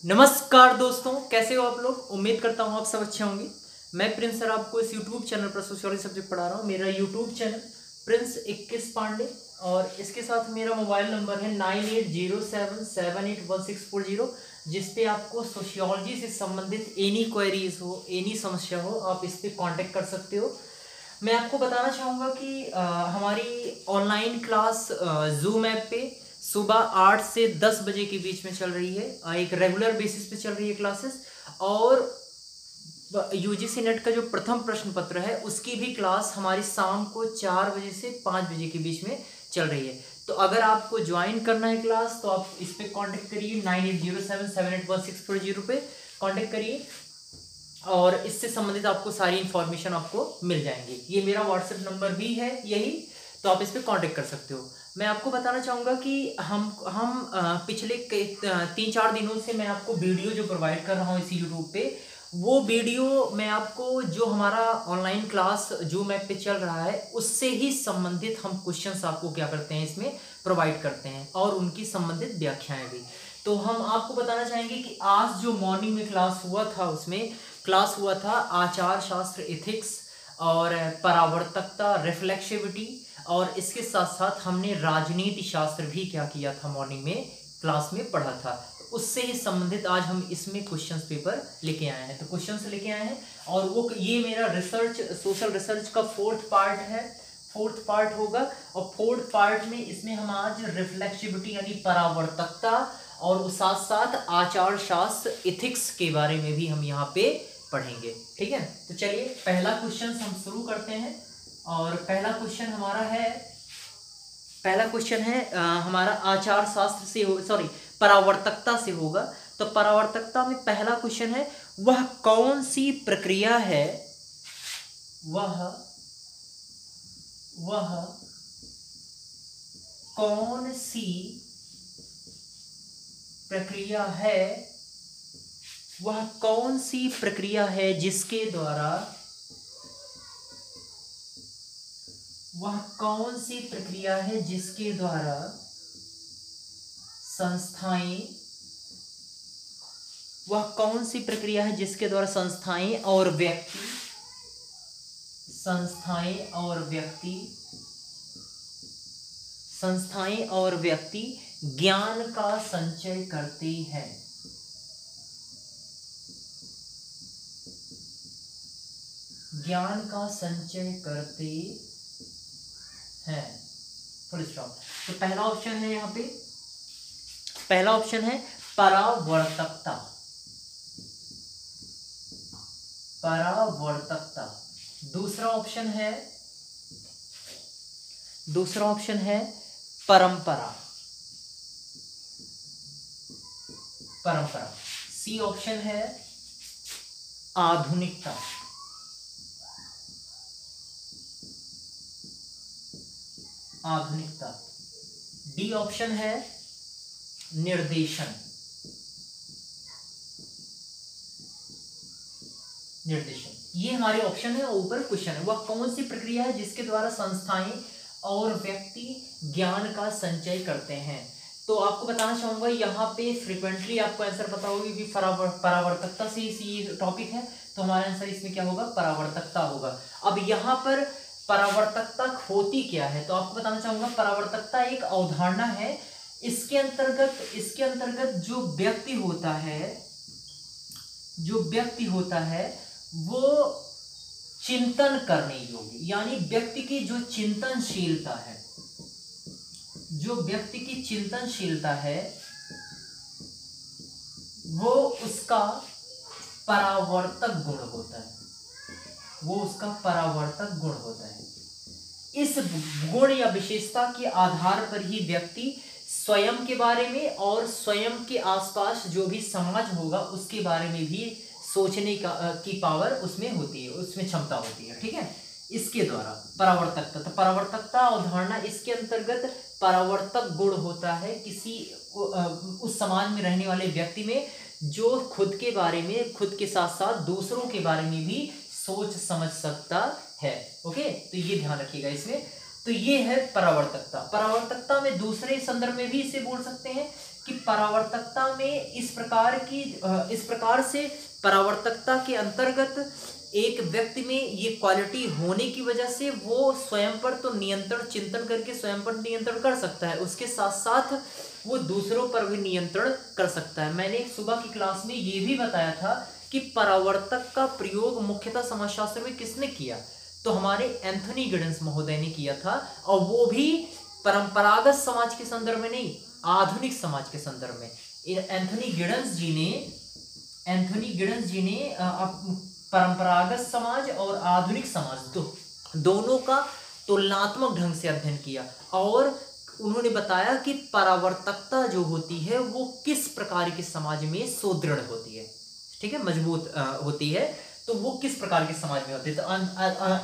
नमस्कार दोस्तों, कैसे हो आप लोग। उम्मीद करता हूँ आप सब अच्छे होंगे। मैं प्रिंस सर आपको इस यूट्यूब चैनल पर सोशियोलॉजी सब्जेक्ट पढ़ा रहा हूँ। मेरा यूट्यूब चैनल प्रिंस 21 पांडे और इसके साथ मेरा मोबाइल नंबर है 9807781640, जिस पे आपको सोशियोलॉजी से संबंधित एनी क्वेरीज हो, एनी समस्या हो, आप इस पे कांटेक्ट कर सकते हो। मैं आपको बताना चाहूँगा कि हमारी ऑनलाइन क्लास जूम ऐप पे सुबह 8 से 10 बजे के बीच में चल रही है। एक रेगुलर बेसिस पे चल रही है क्लासेस। और यूजीसी नेट का जो प्रथम प्रश्न पत्र है उसकी भी क्लास हमारी शाम को 4 बजे से 5 बजे के बीच में चल रही है। तो अगर आपको ज्वाइन करना है क्लास तो आप इस पे कांटेक्ट करिए 9807781640 पे कांटेक्ट करिए और इससे संबंधित आपको सारी इंफॉर्मेशन आपको मिल जाएंगी। ये मेरा व्हाट्सएप नंबर भी है यही, तो आप इस पर कांटेक्ट कर सकते हो। मैं आपको बताना चाहूँगा कि हम पिछले 3-4 दिनों से मैं आपको वीडियो जो प्रोवाइड कर रहा हूँ इसी यूट्यूब पे, वो वीडियो मैं आपको जो हमारा ऑनलाइन क्लास जूम ऐप पे चल रहा है उससे ही संबंधित हम क्वेश्चंस आपको क्या करते हैं इसमें प्रोवाइड करते हैं और उनकी संबंधित व्याख्याएं भी। तो हम आपको बताना चाहेंगे कि आज जो मॉर्निंग में क्लास हुआ था उसमें क्लास हुआ था आचार शास्त्र, एथिक्स और परावर्तकता, रिफ्लेक्सिविटी, और इसके साथ साथ हमने राजनीति शास्त्र भी क्या किया था मॉर्निंग में क्लास में पढ़ा था। उससे ही संबंधित आज हम इसमें क्वेश्चंस पेपर लेके आए हैं। तो क्वेश्चंस लेके आए हैं और वो ये मेरा रिसर्च, सोशल रिसर्च का 4th पार्ट है, 4th पार्ट होगा। और 4th पार्ट में इसमें हम आज रिफ्लेक्सिविटी यानी परावर्तकता और साथ साथ आचार शास्त्र, एथिक्स के बारे में भी हम यहाँ पे पढ़ेंगे। ठीक है, तो चलिए पहला क्वेश्चन हम शुरू करते हैं। और पहला क्वेश्चन है हमारा आचार शास्त्र से परावर्तकता से होगा। तो परावर्तकता में पहला क्वेश्चन है, वह कौन सी प्रक्रिया है, वह कौन सी प्रक्रिया है, वह कौन सी प्रक्रिया है जिसके द्वारा, वह कौन सी प्रक्रिया है जिसके द्वारा संस्थाएं, वह कौन सी प्रक्रिया है जिसके द्वारा संस्थाएं और व्यक्ति ज्ञान का संचय करते हैं। ज्ञान का संचय करते हैं, फुल स्टॉप। तो पहला ऑप्शन है, यहाँ पे पहला ऑप्शन है परावर्तकता। दूसरा ऑप्शन है परंपरा। सी ऑप्शन है आधुनिकता। डी ऑप्शन है निर्देशन। ये हमारे ऑप्शन है। ऊपर क्वेश्चन है, वह कौन सी प्रक्रिया है जिसके द्वारा संस्थाएं और व्यक्ति ज्ञान का संचय करते हैं। तो आपको बताना चाहूंगा यहाँ पे फ्रीक्वेंटली आपको आंसर पता होगी कि परावर्तकता से ये टॉपिक है, तो हमारा आंसर इसमें क्या होगा, परावर्तकता होगा। अब यहाँ पर परावर्तकता होती क्या है, तो आपको बताना चाहूंगा परावर्तकता एक अवधारणा है। इसके अंतर्गत जो व्यक्ति होता है वो चिंतन करने योग्य, यानी व्यक्ति की जो व्यक्ति की चिंतनशीलता है वो उसका परावर्तक गुण होता है। इस गुण या विशेषता के आधार पर ही व्यक्ति स्वयं के बारे में और स्वयं के आसपास जो भी समाज होगा उसके बारे में भी सोचने की पावर उसमें होती है, उसमें क्षमता होती है। ठीक है, इसके द्वारा परावर्तकता, तो परावर्तकता अवधारणा, इसके अंतर्गत परावर्तक गुण होता है किसी उस समाज में रहने वाले व्यक्ति में जो खुद के बारे में, खुद के साथ साथ दूसरों के बारे में भी सोच समझ सकता है। ओके, तो ये ध्यान रखिएगा इसमें। तो ये है परावर्तकता। परावर्तकता में दूसरे संदर्भ में भी इसे बोल सकते हैं कि परावर्तकता में इस प्रकार से परावर्तकता के अंतर्गत एक व्यक्ति में ये क्वालिटी होने की वजह से वो स्वयं पर तो नियंत्रण चिंतन करके स्वयं पर नियंत्रण कर सकता है, उसके साथ साथ वो दूसरों पर भी नियंत्रण कर सकता है। मैंने सुबह की क्लास में ये भी बताया था कि परावर्तक का प्रयोग मुख्यतः समाजशास्त्र में किसने किया, तो हमारे एंथनी गिडेंस महोदय ने किया था, और वो भी परंपरागत समाज के संदर्भ में नहीं, आधुनिक समाज के संदर्भ में। एंथनी गिडेंस जी ने परंपरागत समाज और आधुनिक समाज दोनों का तुलनात्मक ढंग से अध्ययन किया, और उन्होंने बताया कि परावर्तकता जो होती है वो किस प्रकार के समाज में सुदृढ़ होती है, ठीक है, मजबूत होती है, तो वो किस प्रकार के समाज में होती है। तो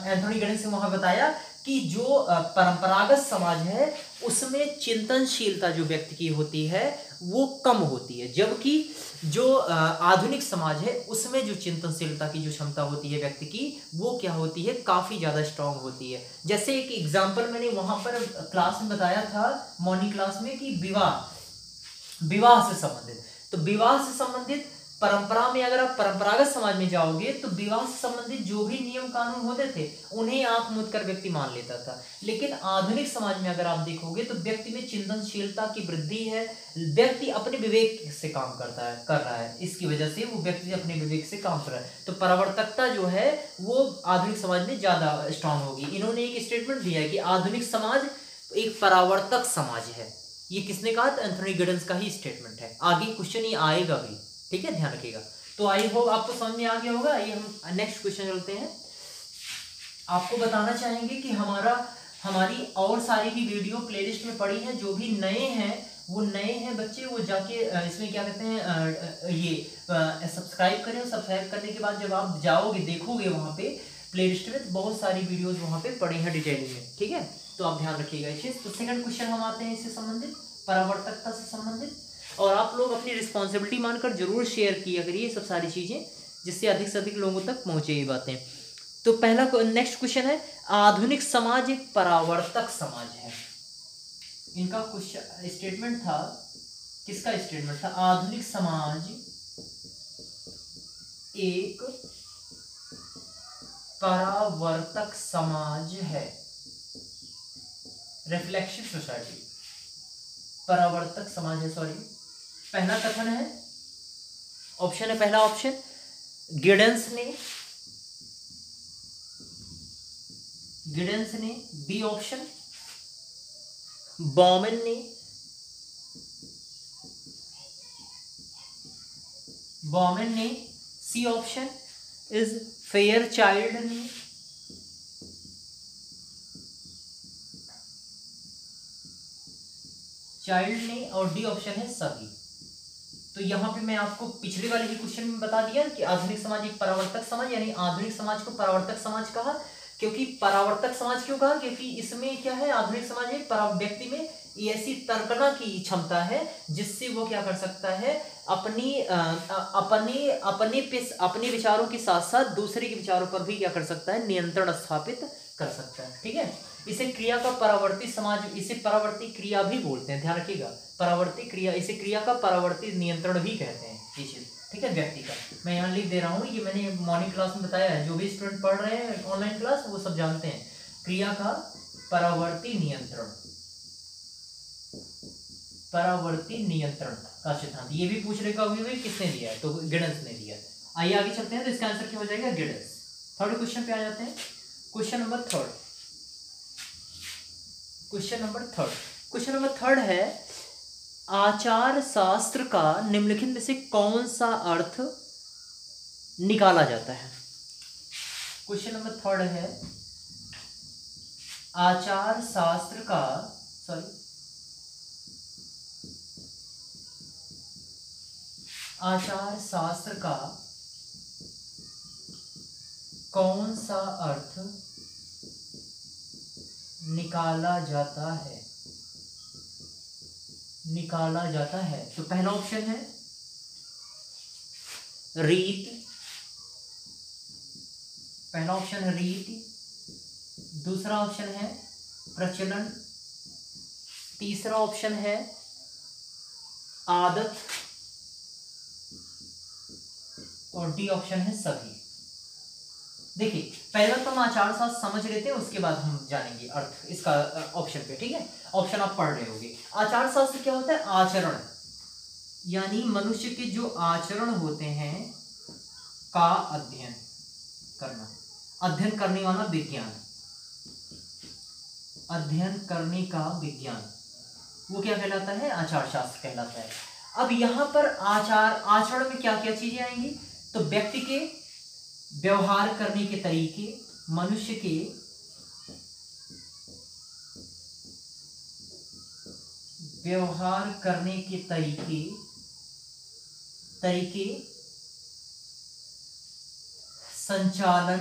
एंथनी गिडेंस ने वहां बताया कि जो परंपरागत समाज है उसमें चिंतनशीलता जो व्यक्ति की होती है वो कम होती है, जबकि जो आधुनिक समाज है उसमें जो चिंतनशीलता की जो क्षमता होती है व्यक्ति की वो क्या होती है, काफी ज्यादा स्ट्रांग होती है। जैसे एक एग्जांपल मैंने वहां पर क्लास में बताया था मॉर्निंग क्लास में कि विवाह से संबंधित, तो विवाह से संबंधित परंपरा में अगर आप परंपरागत समाज में जाओगे तो विवाह से संबंधित जो भी नियम कानून होते थे उन्हें आंख मूंद कर व्यक्ति मान लेता था, लेकिन आधुनिक समाज में अगर आप देखोगे तो व्यक्ति में चिंतनशीलता की वृद्धि है, व्यक्ति अपने विवेक से काम कर रहा है, इसकी वजह से वो व्यक्ति अपने विवेक से काम कर रहा है, तो परावर्तकता जो है वो आधुनिक समाज में ज्यादा स्ट्रांग होगी। इन्होंने एक स्टेटमेंट दिया है कि आधुनिक समाज एक परावर्तक समाज है, ये किसने कहा, तो एंथनी गिडेंस का ही स्टेटमेंट है। आगे क्वेश्चन ये आएगा भी, ठीक है, ध्यान रखिएगा। तो आई होप आपको समझ में आ गया होगा। आइए हम नेक्स्ट क्वेश्चन चलते हैं। आपको बताना चाहेंगे कि हमारी और सारी भी वीडियो प्लेलिस्ट में पड़ी हैं, जो भी नए हैं बच्चे वो जाके इसमें क्या कहते हैं ये सब्सक्राइब करें, और सब्सक्राइब करने के बाद जब आप जाओगे देखोगे वहां पे प्लेलिस्ट में तो बहुत सारी वीडियोस वहां पे पड़ी हैं डिटेलिंग में, ठीक है, तो आप ध्यान रखिएगा इस चीज। तो सेकंड क्वेश्चन हम आते हैं इससे संबंधित, परावर्तकता से संबंधित, और आप लोग अपनी रिस्पॉन्सिबिलिटी मानकर जरूर शेयर किया करिए सब सारी चीजें, जिससे अधिक से अधिक लोगों तक पहुंचे ये बातें। तो पहला नेक्स्ट क्वेश्चन है, आधुनिक समाज एक परावर्तक समाज है। इनका क्वेश्चन स्टेटमेंट था, किसका स्टेटमेंट था, आधुनिक समाज एक परावर्तक समाज है, रिफ्लेक्सिव सोसाइटी, परावर्तक समाज है, सॉरी, पहला कथन है, ऑप्शन है, पहला ऑप्शन गिडेंस ने, बी ऑप्शन बॉमन ने, सी ऑप्शन इज फेयरचाइल्ड ने, और डी ऑप्शन है सभी। तो यहाँ पे मैं आपको पिछले वाले ही क्वेश्चन में बता दिया कि आधुनिक समाज एक परावर्तक समाज, यानी आधुनिक समाज को परावर्तक समाज कहा। क्योंकि परावर्तक समाज क्यों कहा, क्योंकि इसमें क्या है, आधुनिक समाज में व्यक्ति में ऐसी तर्कना की क्षमता है जिससे वो क्या कर सकता है, अपने विचारों के साथ साथ दूसरे के विचारों पर भी क्या कर सकता है, नियंत्रण स्थापित कर सकता है, ठीक है। इसे क्रिया का परावर्ती समाज, इसे परावर्ती क्रिया भी बोलते हैं, ध्यान रखिएगा, परावर्ती क्रिया, इसे क्रिया का परावर्ती नियंत्रण भी कहते हैं ये चीज, ठीक है, व्यक्ति का। मैं यहाँ लिख दे रहा हूँ, ये मैंने मॉर्निंग क्लास में बताया है, जो भी स्टूडेंट पढ़ रहे हैं ऑनलाइन क्लास वो सब जानते हैं, क्रिया का परावर्ती नियंत्रण का सिद्धांत, ये भी पूछ रहे कभी किसने दिया है, तो गिडेंस ने दिया। आइए आगे चलते हैं, तो इसका आंसर क्या हो जाएगा, गिडेंस। थर्ड क्वेश्चन पे आ जाते हैं, क्वेश्चन नंबर थर्ड है, आचार शास्त्र का निम्नलिखित में से कौन सा अर्थ निकाला जाता है। क्वेश्चन नंबर थर्ड है, आचार शास्त्र का कौन सा अर्थ निकाला जाता है। तो पहला ऑप्शन है रीत, दूसरा ऑप्शन है प्रचलन, तीसरा ऑप्शन है आदत, और डी ऑप्शन है सभी। देखिए पहले तो हम आचार शास्त्र समझ लेते हैं, उसके बाद हम जानेंगे अर्थ इसका ऑप्शन पे, ठीक है। ऑप्शन आप पढ़ रहे होंगे। आचार शास्त्र क्या होता है? आचरण, यानी मनुष्य के जो आचरण होते हैं का अध्ययन करना, अध्ययन करने वाला विज्ञान, अध्ययन करने का विज्ञान, वो क्या कहलाता है? आचार शास्त्र कहलाता है। अब यहां पर आचरण में क्या क्या चीजें आएंगी? तो व्यक्ति के व्यवहार करने के तरीके, मनुष्य के व्यवहार करने के तरीके संचालन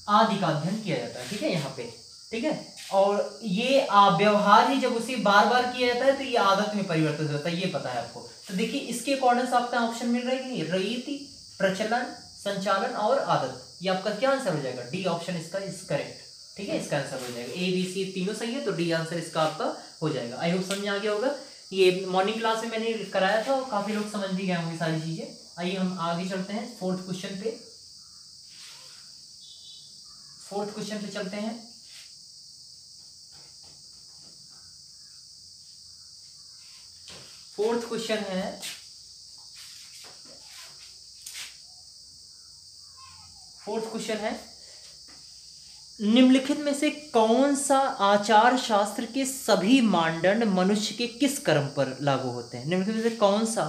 आदि का अध्ययन किया जाता है, ठीक है यहाँ पे, ठीक है। और ये व्यवहार ही जब उसे बार बार किया जाता है तो ये आदत में परिवर्तित होता है, ये पता है आपको। तो देखिए इसके अकॉर्डिंग आपका ऑप्शन मिल रहा है कि नहीं, रीति, प्रचलन, संचालन और आदत। ये आपका क्या आंसर हो जाएगा? डी ऑप्शन इसका इज करेक्ट, ठीक है। इसका आंसर हो जाएगा, ए बी सी तीनों सही है, तो डी आंसर इसका आपका हो जाएगा। आई होप समझ में आ गया होगा। ये मॉर्निंग क्लास में मैंने कराया था और काफी लोग समझ भी गए होंगे सारी चीजें। आइए हम आगे चलते हैं फोर्थ क्वेश्चन पे। फोर्थ क्वेश्चन पे चलते हैं। फोर्थ क्वेश्चन है, निम्नलिखित में से कौन सा आचार शास्त्र के सभी मानदंड मनुष्य के किस कर्म पर लागू होते हैं? निम्नलिखित में से कौन सा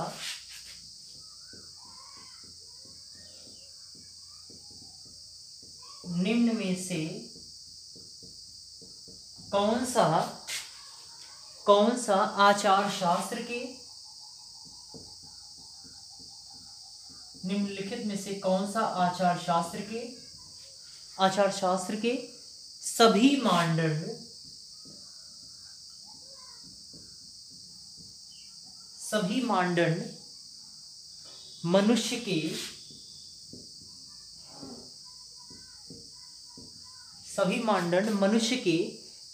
आचार शास्त्र के, निम्नलिखित में से कौन सा आचार शास्त्र के सभी मानदंड मनुष्य के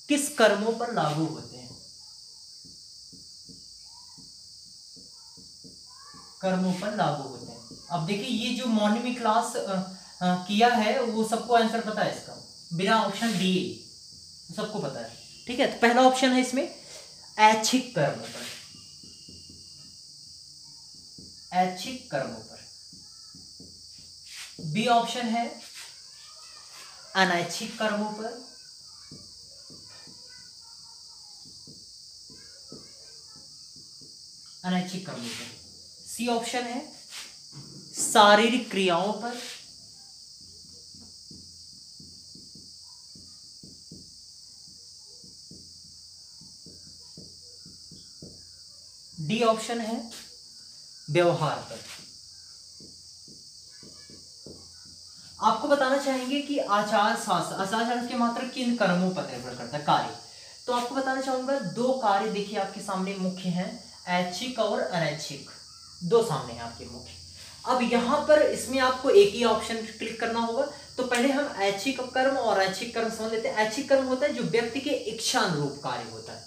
किस कर्मों पर लागू होते हैं? कर्मों पर लागू होते हैं। अब देखिए ये जो मॉर्निंग में क्लास किया है वो सबको आंसर पता है इसका, बिना ऑप्शन दिए सबको पता है, ठीक है। तो पहला ऑप्शन है इसमें ऐच्छिक कर्मों पर, ऐच्छिक कर्मों पर। बी ऑप्शन है अनैच्छिक कर्मों पर, अनैच्छिक कर्मों पर। सी ऑप्शन है शारीरिक क्रियाओं पर, डी ऑप्शन है व्यवहार पर। आपको बताना चाहेंगे कि आचार शास्त्र के मात्र किन कर्मों पर निर्भर करता है? कार्य। तो आपको बताना चाहूंगा दो कार्य देखिए आपके सामने मुख्य हैं, ऐच्छिक और अनैच्छिक, दो सामने हैं आपके मुख्य। अब यहां पर इसमें आपको एक ही ऑप्शन क्लिक करना होगा। तो पहले हम ऐच्छिक कर्म और ऐच्छिक कर्म समझ लेते हैं। ऐच्छिक कर्म होता है जो व्यक्ति के इच्छा अनुरूप कार्य होता है,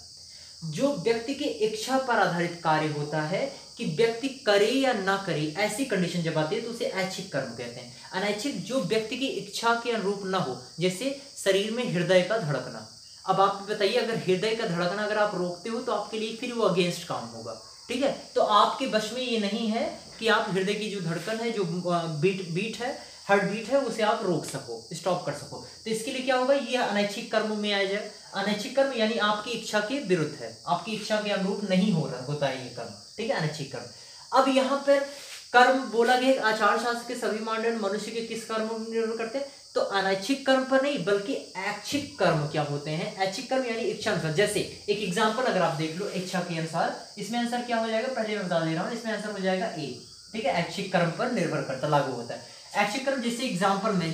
जो व्यक्ति के इच्छा पर आधारित कार्य होता है कि व्यक्ति करे या ना करे, ऐसी कंडीशन जब आती है तो उसे ऐच्छिक कर्म कहते हैं। अनैच्छिक जो व्यक्ति की इच्छा के अनुरूप ना हो, जैसे शरीर में हृदय का धड़कना। अब आप बताइए अगर हृदय का धड़कना अगर आप रोकते हो तो आपके लिए फिर वो अगेंस्ट काम होगा, ठीक है। तो आपके बस में ये नहीं है कि आप हृदय की जो धड़कन है, जो बीट है, हार्ट बीट है, उसे आप रोक सको, स्टॉप कर सको। तो इसके लिए क्या होगा, ये अनैच्छिक कर्म में आ जाए। अनैच्छिक कर्म यानी आपकी इच्छा के विरुद्ध है, आपकी इच्छा के अनुरूप नहीं होता है ये कर्म, ठीक है, अनैच्छिक कर्म। अब यहाँ पर कर्म बोला गया आचार शास्त्र के सभी मानदंड मनुष्य के किस कर्म पर निर्भर करते हैं? तो अनैच्छिक कर्म पर नहीं बल्कि ऐच्छिक कर्म क्या होते हैं? ऐच्छिक कर्म यानी इच्छा अनुसार। जैसे एक एग्जांपल अगर आप देख लो इच्छा के अनुसार, इसमें आंसर क्या हो जाएगा, पहले मैं बता दे रहा हूँ, इसमें आंसर हो जाएगा ए, ठीक है। ऐच्छिक कर्म पर निर्भर करता, लागू होता है ऐच्छिक कर्म। जैसे एग्जाम्पल में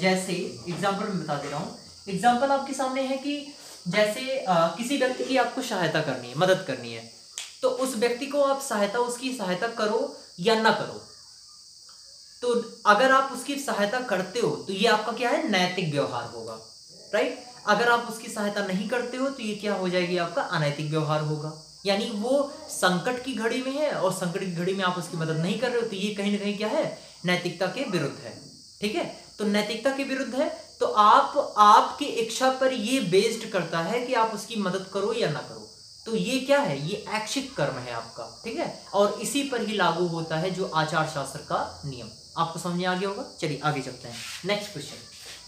बता दे रहा हूँ। एग्जाम्पल आपके सामने है कि जैसे किसी व्यक्ति की आपको सहायता करनी है, मदद करनी है, तो उस व्यक्ति को आप उसकी सहायता करो या ना करो। तो अगर आप उसकी सहायता करते हो तो ये आपका क्या है, नैतिक व्यवहार होगा, राइट। अगर आप उसकी सहायता नहीं करते हो तो ये क्या हो जाएगी, आपका अनैतिक व्यवहार होगा। यानी वो संकट की घड़ी में है और संकट की घड़ी में आप उसकी मदद नहीं कर रहे हो, तो ये कहीं ना कहीं क्या है, नैतिकता के विरुद्ध है। ठीक है, तो नैतिकता के विरुद्ध है, तो आप आपकी इच्छा पर ये बेस्ड करता है कि आप उसकी मदद करो या ना करो। तो ये क्या है, ये ऐच्छिक कर्म है आपका। ठीक है, और इसी पर ही लागू होता है जो आचार शास्त्र का नियम। आपको समझ में आ गया होगा। चलिए आगे चलते हैं। नेक्स्ट क्वेश्चन,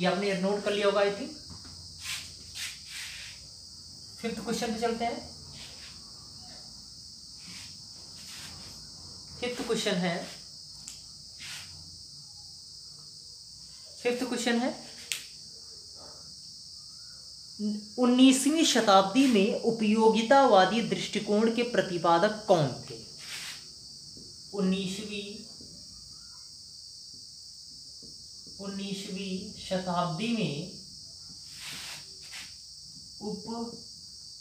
ये आपने नोट कर लिया होगा आई थिंक। 5th क्वेश्चन पे चलते हैं। 5th क्वेश्चन है, 5th क्वेश्चन है 19वीं शताब्दी में उपयोगितावादी दृष्टिकोण के प्रतिपादक कौन थे? 19वीं शताब्दी में उपयोगितावादी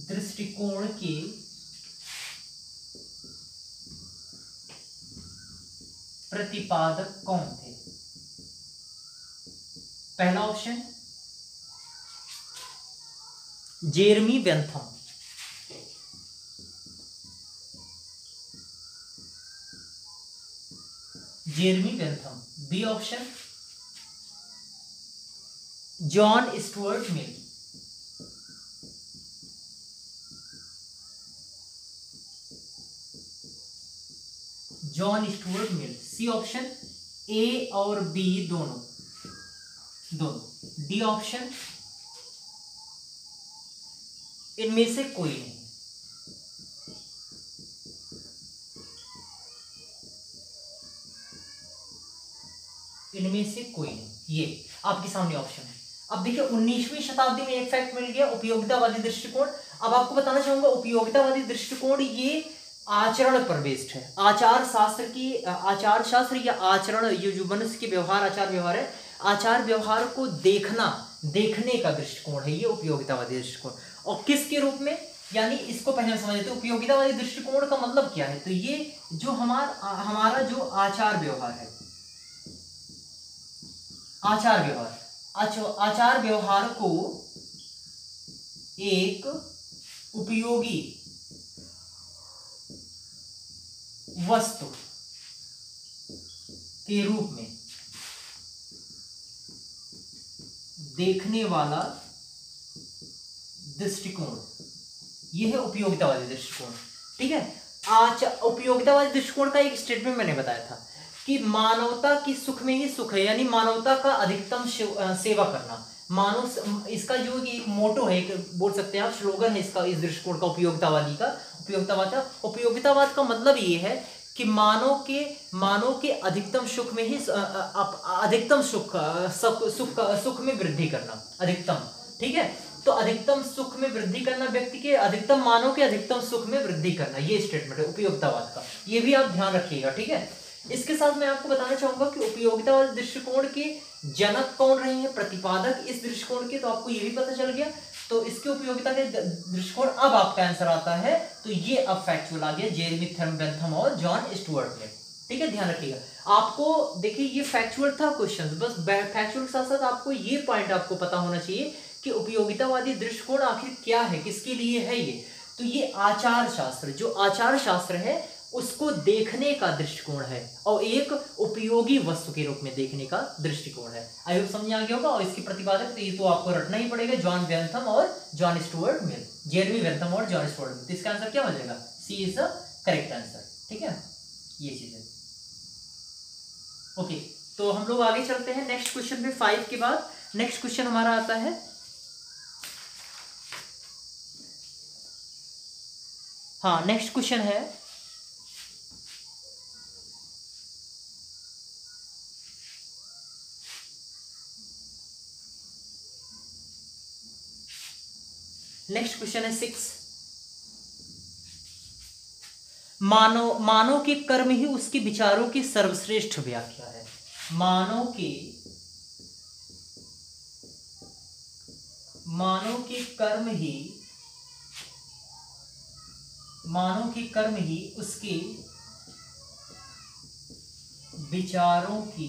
दृष्टिकोण के प्रतिपादक कौन थे? पहला option Jeremy Bentham, Jeremy Bentham. B option John Stuart Mill, John Stuart Mill. C option A और बी दोनों। डी ऑप्शन इनमें से कोई नहीं। इनमें से कोई नहीं, ये आपके सामने ऑप्शन है। अब देखिए 19वीं शताब्दी में एक फैक्ट मिल गया, उपयोगितावादी दृष्टिकोण। अब आपको बताना चाहूंगा उपयोगितावादी दृष्टिकोण ये आचरण पर बेस्ड है। आचार शास्त्र की, आचार शास्त्र या आचरण, ये जो मनुष्य के व्यवहार, आचार व्यवहार है, आचार व्यवहार को देखने का दृष्टिकोण है ये उपयोगितावादी दृष्टिकोण। और किसके रूप में, यानी इसको पहले समझ लेते हैं उपयोगितावादी दृष्टिकोण का मतलब क्या है। तो ये जो हमारा जो आचार व्यवहार है, आचार व्यवहार को एक उपयोगी वस्तु के रूप में देखने वाला दृष्टिकोण, यह है उपयोगितावादी दृष्टिकोण। ठीक है, उपयोगितावादी दृष्टिकोण का एक स्टेटमेंट मैंने बताया था कि मानवता की सुख में ही सुख है, यानी मानवता का अधिकतम सेवा करना। मानव, इसका जो एक मोटो है, एक बोल सकते हैं आप स्लोगन है इसका, इस दृष्टिकोण का, उपयोगितावादी का। उपयोगितावाद का मतलब ये है कि मानव के अधिकतम सुख में ही अधिकतम सुख में वृद्धि करना, अधिकतम। ठीक है, तो अधिकतम सुख में वृद्धि करना, व्यक्ति के अधिकतम, मानव के अधिकतम सुख में वृद्धि करना, ये स्टेटमेंट है उपयोगितावाद का। ये भी आप ध्यान रखिएगा। ठीक है, इसके साथ मैं आपको बताना चाहूंगा कि उपयोगितावादी दृष्टिकोण के जनक कौन रहे हैं, प्रतिपादक इस दृष्टिकोण के, तो आपको ये भी पता चल गया। तो इसके उपयोगिता के दृष्टिकोण, अब आपका आंसर आता है, तो ये अब फैक्चुअल आ गया, जेरेमी बेंथम और जॉन स्टुअर्ट मिल। ठीक है, ध्यान रखिएगा। आपको देखिए ये फैक्चुअल था क्वेश्चन, बस फैक्चुअल के साथ साथ आपको ये पॉइंट आपको पता होना चाहिए कि उपयोगितावादी दृष्टिकोण आखिर क्या है, किसके लिए है ये। तो ये आचार शास्त्र, जो आचार शास्त्र है उसको देखने का दृष्टिकोण है और एक उपयोगी वस्तु के रूप में देखने का दृष्टिकोण है। आई होप समझ आ गया होगा। और इसके प्रतिपादक तो ये तो आपको रटना ही पड़ेगा, जॉन बेंथम और जॉन स्टुअर्ट मिल, जेरमी बेंथम और जॉन स्टुअर्ट मिल। तो इसका आंसर क्या हो जाएगा, सी इज द करेक्ट आंसर। ठीक है, ये चीज है। ओके, तो हम लोग आगे चलते हैं नेक्स्ट क्वेश्चन पे। 5 के बाद नेक्स्ट क्वेश्चन हमारा आता है, हाँ नेक्स्ट क्वेश्चन है नेक्स्ट क्वेश्चन है 6। मानव के कर्म ही उसके विचारों की सर्वश्रेष्ठ व्याख्या है। मानव के कर्म ही उसके विचारों की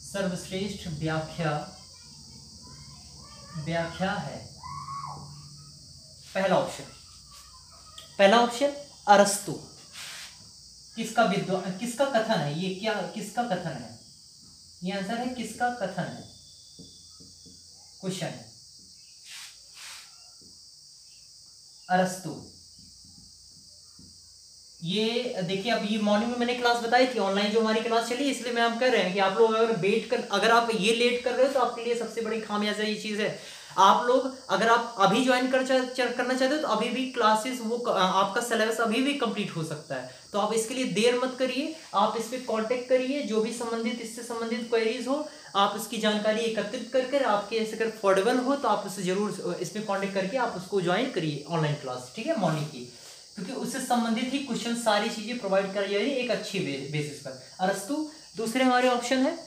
सर्वश्रेष्ठ व्याख्या है। पहला ऑप्शन अरस्तु। किसका कथन है ये? क्या किसका कथन है? ये आंसर है किसका कथन है, क्वेश्चन है। अरस्तु। ये देखिए, अब ये मॉर्निंग में मैंने क्लास बताई थी, ऑनलाइन जो हमारी क्लास चली, इसलिए मैं आप कह रहे हैं कि आप लोग अगर आप ये लेट कर रहे हो तो आपके लिए सबसे बड़ी खामियाजा ये चीज है। आप लोग अगर आप अभी ज्वाइन करना चाहते हो तो अभी भी क्लासेस आपका सिलेबस अभी भी कंप्लीट हो सकता है। तो आप इसके लिए देर मत करिए, आप इस पे कांटेक्ट करिए, जो भी इससे संबंधित क्वेरीज हो आप इसकी जानकारी एकत्रित करके आपके ऐसे अगर अफोर्डेबल हो तो आप उससे जरूर इस पे कांटेक्ट करके आप उसको ज्वाइन करिए ऑनलाइन क्लास, ठीक है, मॉर्निंग की, क्योंकि उससे संबंधित ही क्वेश्चन सारी चीजें प्रोवाइड कराई जा रही है एक अच्छी बेसिस पर। अरस्तु। दूसरे हमारे ऑप्शन है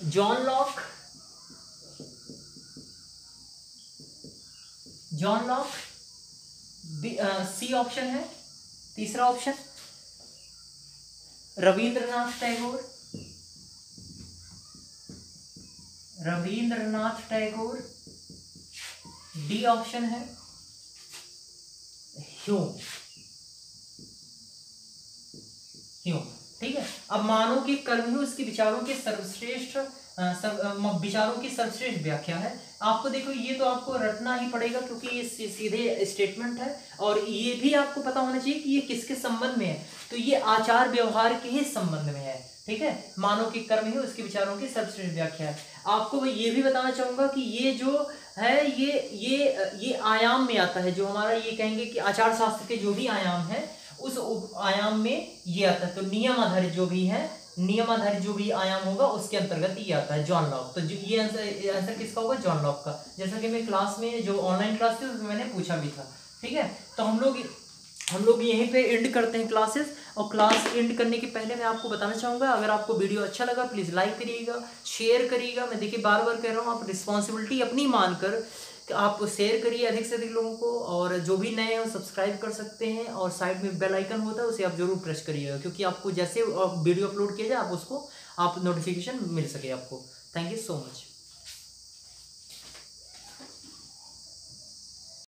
जॉन लॉक। सी ऑप्शन है। तीसरा option Rabindranath Tagore. D option है ह्यूम। ठीक है। अब मानव के कर्म ही उसके विचारों की सर्वश्रेष्ठ व्याख्या है। आपको देखो, ये तो आपको रटना ही पड़ेगा क्योंकि ये सीधे स्टेटमेंट है, और ये भी आपको पता होना चाहिए कि ये किसके संबंध में है। तो ये आचार व्यवहार के ही संबंध में है, ठीक है। मानव के कर्म ही उसके विचारों की सर्वश्रेष्ठ व्याख्या है। आपको मैं ये भी बताना चाहूंगा कि ये जो है ये आयाम में आता है, जो हमारा ये कहेंगे कि आचार शास्त्र के जो भी आयाम है उस आयाम में ये आता है। तो नियम आधारित जो भी आयाम होगा उसके अंतर्गत ये आता है, जॉन लॉक। तो ये आंसर किसका होगा? जॉन लॉक का। जैसा कि मैं क्लास में जो ऑनलाइन क्लास थी उसमें मैंने पूछा भी था, ठीक है। तो हम लोग यहीं पे एंड करते हैं क्लासेस। और क्लास एंड करने के पहले मैं आपको बताना चाहूँगा, अगर आपको वीडियो अच्छा लगा प्लीज़ लाइक करिएगा, शेयर करिएगा। मैं देखिए बार बार कह रहा हूँ, आप रिस्पॉन्सिबिलिटी अपनी मानकर आप शेयर करिए अधिक से अधिक लोगों को, और जो भी नए हैं वो सब्सक्राइब कर सकते हैं, और साइड में बेल आइकन होता है उसे आप जरूर प्रेस करिएगा, क्योंकि आपको जैसे वीडियो अपलोड किया जाए आप उसको नोटिफिकेशन मिल सके आपको। Thank you so much.